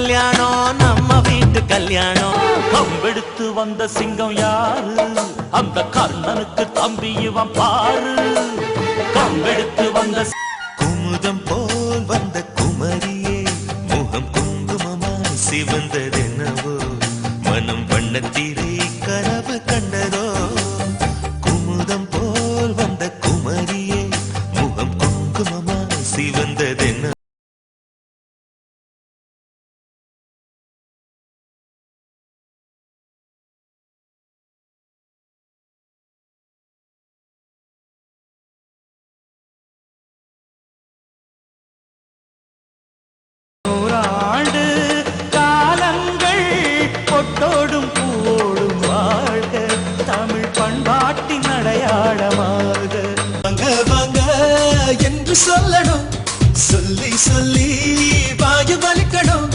கல்யாணம் நம்ம வீட்டு கல்யாணம். கம்பெடுத்து வந்த சிங்கம் யாரு? அந்த கர்ணனுக்கு தம்பி இவன் பாரு. கம்பெடுத்து வந்த குமுதம் போல் வந்த குமரியே, முகம் குங்குமமாய் சிவந்ததென்னவோ, மனம் வண்ணத்திரை கனவு கண்டதோ. குமுதம் போல் வந்த குமரியே, முகம் குங்குமமாய் சிவந்ததென்ன. நூறாண்டு காலங்கள் பொட்டோடும் பூவோடும் வாழ்க, தமிழ் பண்பாட்டின் அடையாளமாக. வாங்க வாங்க என்று சொல்லணும், சொல்லி சொல்லி வாயு வலிக்கணும்.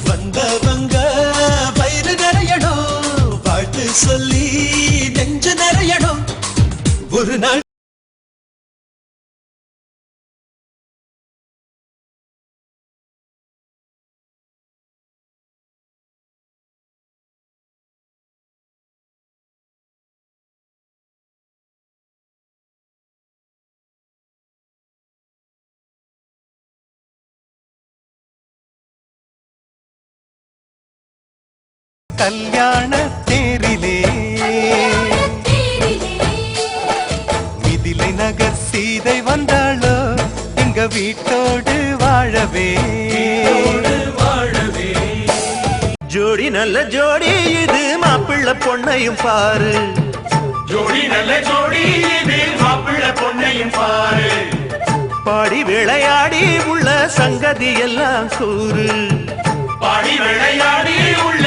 வந்தவங்க வயிறு நிறையணும், வாழ்த்து சொல்லி நெஞ்சு நிறையணும். ஒரு நாள் கல்யாண தேரிலே மிதிலை நகர் சீதை வந்தாளோ, எங்க வீட்டோடு வாழவே. ஜோடி நல்ல ஜோடி இது, மாப்பிள்ளை பொண்ணையும் பாரு. ஜோடி நல்ல ஜோடி இது, மாப்பிள்ளை பொண்ணையும் பாரு. பாடி விளையாடி உள்ள சங்கதி எல்லாம் கூறு. பாடி விளையாடி உள்ள